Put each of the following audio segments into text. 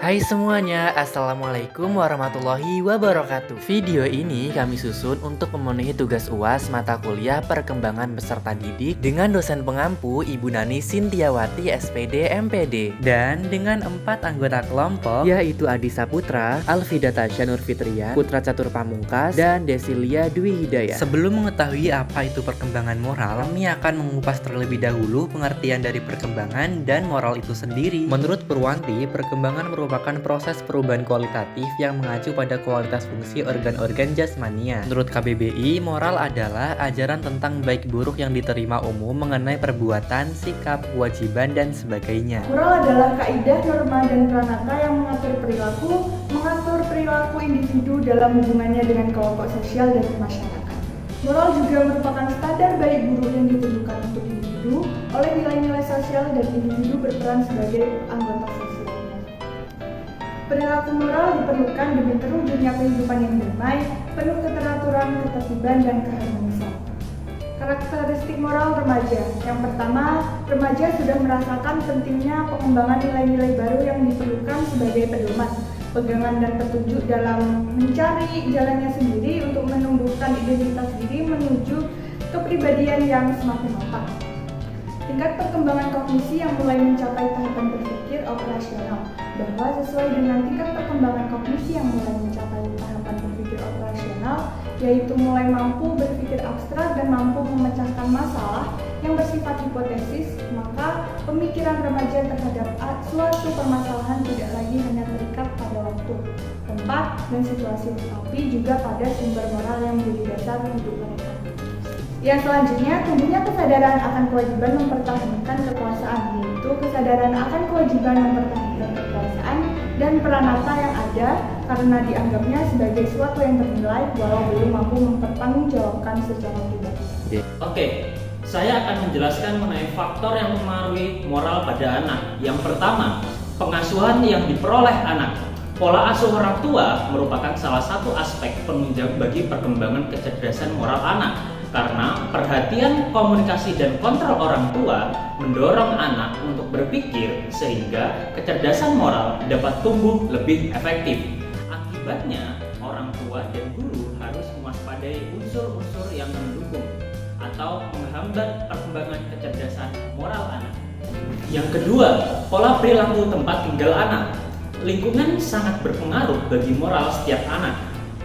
Hai semuanya, Assalamualaikum warahmatullahi wabarakatuh. Video ini kami susun untuk memenuhi tugas UAS mata kuliah perkembangan peserta didik dengan dosen pengampu Ibu Nani Sintiawati SPD MPD dan dengan 4 anggota kelompok yaitu Adi Saputra, Alfida Tasya Nurfitria, Putra Catur Pamungkas, dan Desilia Dwi Hidayah. Sebelum mengetahui apa itu perkembangan moral, kami akan mengupas terlebih dahulu pengertian dari perkembangan dan moral itu sendiri. Menurut Purwanti, perkembangan merupakan proses perubahan kualitatif yang mengacu pada kualitas fungsi organ-organ jasmania. Menurut KBBI, moral adalah ajaran tentang baik buruk yang diterima umum mengenai perbuatan, sikap, kewajiban, dan sebagainya. Moral adalah kaidah, norma, dan pranata yang mengatur perilaku individu dalam hubungannya dengan kelompok sosial dan masyarakat. Moral juga merupakan standar baik buruk yang ditentukan untuk individu oleh nilai-nilai sosial dan individu berperan sebagai anggota sosialnya. Perilaku moral diperlukan demi terwujudnya kehidupan yang damai, penuh keteraturan, ketertiban, dan keharmonisan. Karakteristik moral remaja. Yang pertama, remaja sudah merasakan pentingnya pengembangan nilai-nilai baru yang diperlukan sebagai pedoman, pegangan, dan petunjuk dalam mencari jalannya sendiri untuk menumbuhkan identitas diri menuju kepribadian yang semakin matang. Tingkat perkembangan kognisi yang mulai mencapai tahapan berpikir operasional, bahwa sesuai dengan tingkat perkembangan kognisi yang mulai mencapai tahapan berpikir operasional, yaitu mulai mampu berpikir abstrak dan mampu memecahkan masalah yang bersifat hipotesis, maka pemikiran remaja terhadap suatu permasalahan tidak lagi hanya terikat pada waktu, tempat, dan situasi, tetapi juga pada sumber moral yang menjadi dasar hidup mereka. Yang selanjutnya, tumbuhnya kesadaran akan kewajiban mempertahankan kekuasaan, yaitu kesadaran akan kewajiban mempertahankan kekuasaan dan peranata yang ada karena dianggapnya sebagai suatu yang bernilai walau belum mampu mempertanggungjawabkan secara pribadi. Oke, saya akan menjelaskan mengenai faktor yang mempengaruhi moral pada anak. Yang pertama, pengasuhan yang diperoleh anak. Pola asuh orang tua merupakan salah satu aspek penunjang bagi perkembangan kecerdasan moral anak. Karena perhatian, komunikasi, dan kontrol orang tua mendorong anak untuk berpikir sehingga kecerdasan moral dapat tumbuh lebih efektif. Akibatnya, orang tua dan guru harus mewaspadai unsur-unsur yang mendukung atau menghambat perkembangan kecerdasan moral anak. Yang kedua, pola perilaku tempat tinggal anak. Lingkungan sangat berpengaruh bagi moral setiap anak.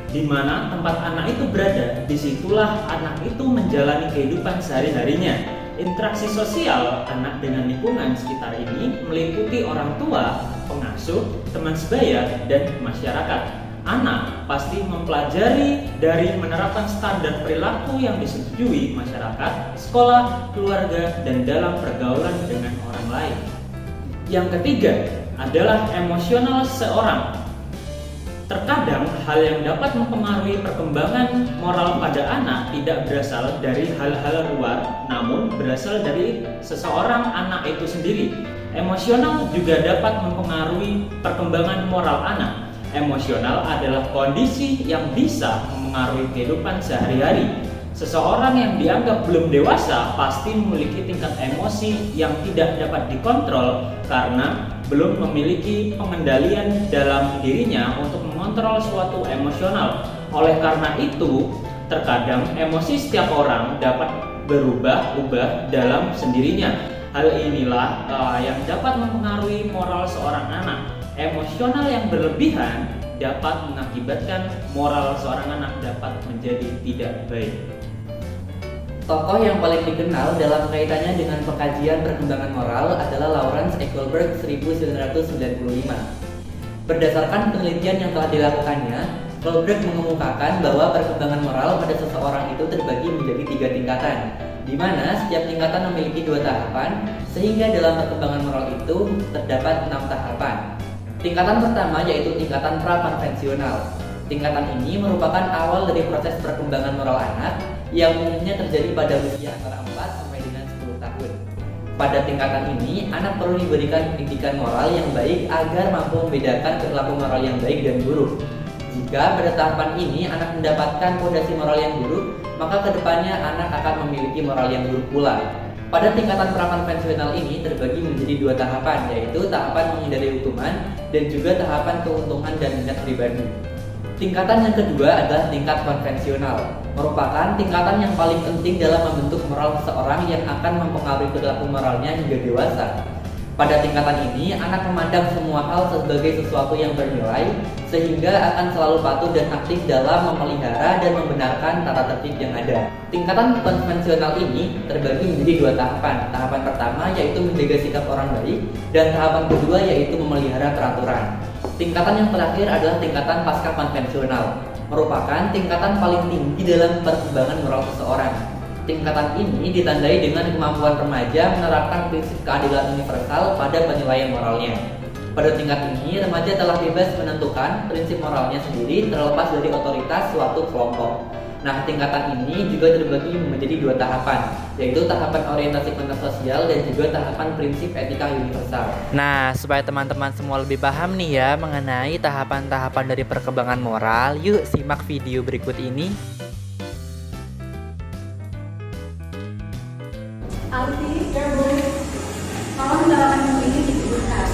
Di mana tempat anak itu berada, disitulah anak itu menjalani kehidupan sehari-harinya. Interaksi sosial anak dengan lingkungan sekitar ini meliputi orang tua, pengasuh, teman sebaya, dan masyarakat. Anak pasti mempelajari dari menerapkan standar perilaku yang disetujui masyarakat, sekolah, keluarga, dan dalam pergaulan dengan orang lain. Yang ketiga adalah emosional seseorang. Terkadang hal yang dapat mempengaruhi perkembangan moral pada anak tidak berasal dari hal-hal luar, namun berasal dari seseorang anak itu sendiri. Emosional juga dapat mempengaruhi perkembangan moral anak. Emosional adalah kondisi yang bisa mempengaruhi kehidupan sehari-hari. Seseorang yang dianggap belum dewasa pasti memiliki tingkat emosi yang tidak dapat dikontrol karena belum memiliki pengendalian dalam dirinya untuk mengontrol suatu emosional. Oleh karena itu, terkadang emosi setiap orang dapat berubah-ubah dalam sendirinya. Hal inilah yang dapat mempengaruhi moral seorang anak. Emosional yang berlebihan dapat mengakibatkan moral seorang anak dapat menjadi tidak baik. Tokoh yang paling dikenal dalam kaitannya dengan pengkajian perkembangan moral adalah Lawrence Ecclesburg 1995. Berdasarkan penelitian yang telah dilakukannya, Ecclesburg mengemukakan bahwa perkembangan moral pada seseorang itu terbagi menjadi 3 tingkatan, di mana setiap tingkatan memiliki 2 tahapan, sehingga dalam perkembangan moral itu terdapat 6 tahapan. Tingkatan pertama yaitu tingkatan prakonvensional. Tingkatan ini merupakan awal dari proses perkembangan moral anak yang umumnya terjadi pada usia antara 4 sampai dengan 10 tahun. Pada tingkatan ini, anak perlu diberikan pendidikan moral yang baik agar mampu membedakan perilaku moral yang baik dan buruk. Jika pada tahapan ini anak mendapatkan fondasi moral yang buruk, maka kedepannya anak akan memiliki moral yang buruk pula. Pada tingkatan prakonvensional ini terbagi menjadi dua tahapan, yaitu tahapan menghindari hukuman dan juga tahapan keuntungan dan minat pribadi. Tingkatan yang kedua adalah tingkat konvensional, merupakan tingkatan yang paling penting dalam membentuk moral seseorang yang akan mempengaruhi perilaku moralnya hingga dewasa. Pada tingkatan ini, anak memandang semua hal sebagai sesuatu yang bernilai, sehingga akan selalu patuh dan aktif dalam memelihara dan membenarkan tata tertib yang ada. Tingkatan konvensional ini terbagi menjadi dua tahapan. Tahapan pertama yaitu menjaga sikap orang baik, dan tahapan kedua yaitu memelihara peraturan. Tingkatan yang terakhir adalah tingkatan pasca konvensional, merupakan tingkatan paling tinggi dalam perkembangan moral seseorang. Tingkatan ini ditandai dengan kemampuan remaja menerapkan prinsip keadilan universal pada penilaian moralnya. Pada tingkat ini, remaja telah bebas menentukan prinsip moralnya sendiri terlepas dari otoritas suatu kelompok. Nah, tingkatan ini juga terbagi menjadi dua tahapan, yaitu tahapan orientasi konteks sosial dan juga tahapan prinsip etika universal. Nah, supaya teman-teman semua lebih paham nih ya mengenai tahapan-tahapan dari perkembangan moral, yuk simak video berikut ini. Alfi, Gerbong, tolong dalam ini disebutkan.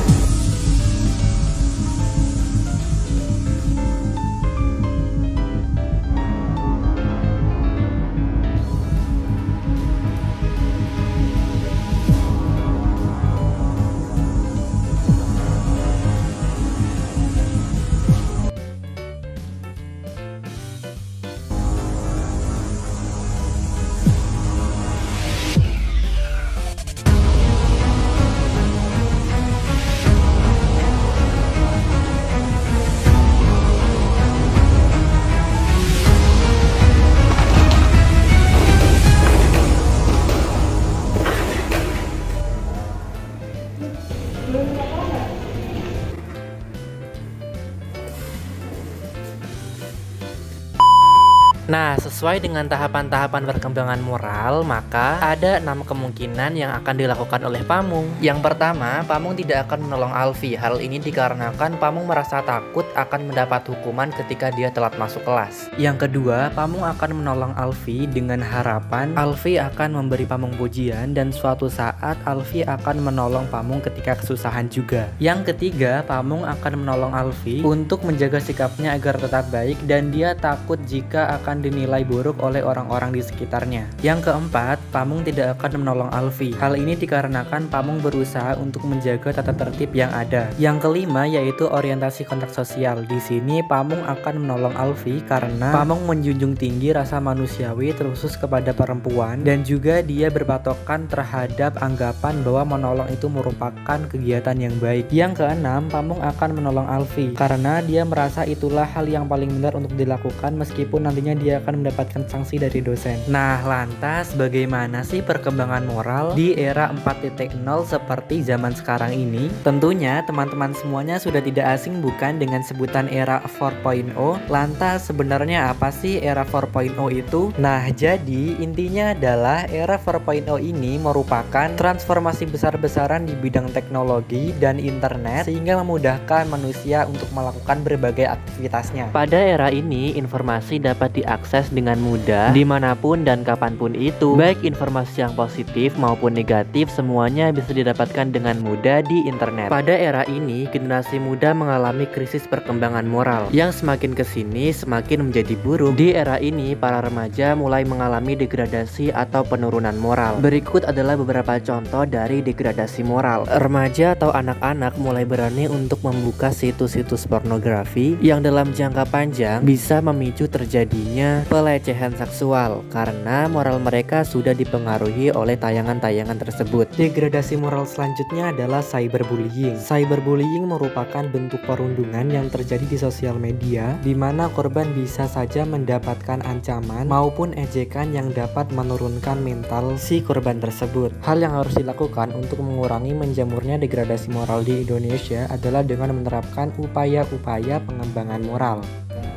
Nah, sesuai dengan tahapan-tahapan perkembangan moral, maka ada 6 kemungkinan yang akan dilakukan oleh Pamung. Yang pertama, Pamung tidak akan menolong Alfi. Hal ini dikarenakan Pamung merasa takut akan mendapat hukuman ketika dia telat masuk kelas. Yang kedua, Pamung akan menolong Alfi dengan harapan Alfi akan memberi Pamung pujian dan suatu saat Alfi akan menolong Pamung ketika kesusahan juga. Yang ketiga, Pamung akan menolong Alfi untuk menjaga sikapnya agar tetap baik dan dia takut jika akan dinilai buruk oleh orang-orang di sekitarnya. Yang keempat, Pamung tidak akan menolong Alfi. Hal ini dikarenakan Pamung berusaha untuk menjaga tata tertib yang ada. Yang kelima yaitu orientasi konteks sosial. Di sini Pamung akan menolong Alfi karena Pamung menjunjung tinggi rasa manusiawi terkhusus kepada perempuan dan juga dia berpatokan terhadap anggapan bahwa menolong itu merupakan kegiatan yang baik. Yang keenam, Pamung akan menolong Alfi karena dia merasa itulah hal yang paling benar untuk dilakukan meskipun nantinya dia akan mendapatkan sanksi dari dosen. Nah, lantas bagaimana sih perkembangan moral di era 4.0 seperti zaman sekarang ini? Tentunya teman-teman semuanya sudah tidak asing bukan dengan sebutan era 4.0. Lantas sebenarnya apa sih era 4.0 itu? Nah, jadi intinya adalah era 4.0 ini merupakan transformasi besar-besaran di bidang teknologi dan internet sehingga memudahkan manusia untuk melakukan berbagai aktivitasnya. Pada era ini, informasi dapat diakses dengan mudah dimanapun dan kapanpun itu. Baik informasi yang positif maupun negatif semuanya bisa didapatkan dengan mudah di internet. Pada era ini, generasi muda mengalami krisis perkembangan moral yang semakin kesini semakin menjadi buruk. Di era ini, para remaja mulai mengalami degradasi atau penurunan moral. Berikut adalah beberapa contoh dari degradasi moral. Remaja atau anak-anak mulai berani untuk membuka situs-situs pornografi yang dalam jangka panjang bisa memicu terjadinya pelecehan seksual karena moral mereka sudah dipengaruhi oleh tayangan-tayangan tersebut. Degradasi moral selanjutnya adalah cyberbullying. Cyberbullying merupakan bentuk perundungan yang terjadi di sosial media di mana korban bisa saja mendapatkan ancaman maupun ejekan yang dapat menurunkan mental si korban tersebut. Hal yang harus dilakukan untuk mengurangi menjamurnya degradasi moral di Indonesia adalah dengan menerapkan upaya-upaya pengembangan moral.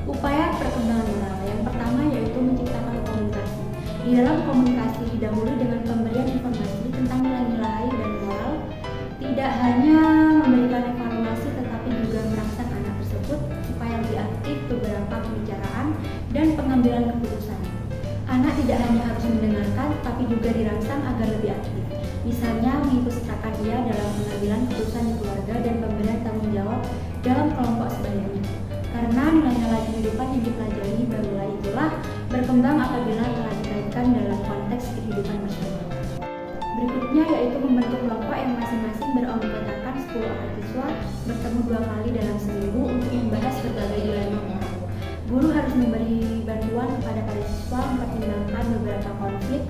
Upaya perkembangan moral yang pertama yaitu menciptakan komunikasi. Di dalam komunikasi didahului dengan pemberian informasi tentang nilai-nilai dan moral, tidak hanya memberikan informasi tetapi juga merangsang anak tersebut supaya lebih aktif beberapa pembicaraan dan pengambilan keputusan. Anak tidak hanya harus hanya mendengarkan, tapi juga dirangsang agar lebih aktif. Misalnya, mengikutsertakan ia dalam pengambilan keputusan di keluarga dan pemberian tanggung jawab dalam kelompok sebayanya. Karena nilai-nilai kehidupan yang dipelajari barulah itulah berkembang apabila telah dikaitkan dalam konteks kehidupan bersama. Berikutnya yaitu membentuk kelompok yang masing-masing beranggotakan 10 orang siswa bertemu 2 kali dalam seminggu untuk membahas berbagai dilema moral. Guru harus memberi bantuan kepada para siswa mempertimbangkan beberapa konflik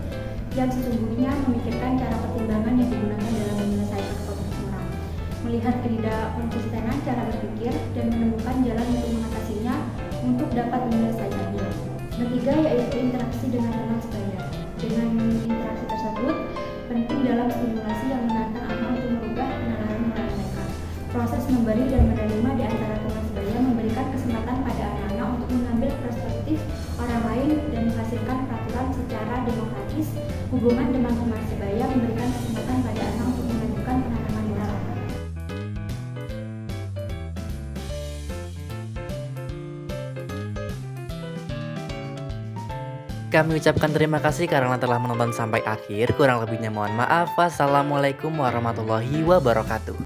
yang sesungguhnya memikirkan cara pertimbangan yang digunakan dalam menyelesaikan konflik moral, melihat ketidakkonsistenan cara berpikir dan menemukan jalan untuk mengatasinya untuk dapat menyelesaikannya. Ketiga yaitu interaksi dengan teman sebaya. Dengan interaksi tersebut penting dalam stimulasi yang menantang anak untuk merubah penalaran moral mereka. Proses memberi dan menerima di antara teman sebaya memberikan kesempatan pada anak-anak untuk mengambil perspektif orang lain dan menghasilkan peraturan secara demokratis. Hubungan dengan teman sebaya memberikan kesempatan pada anak untuk menentukan penanaman moral anak. Kami ucapkan terima kasih karena telah menonton sampai akhir. Kurang lebihnya mohon maaf. Wassalamualaikum warahmatullahi wabarakatuh.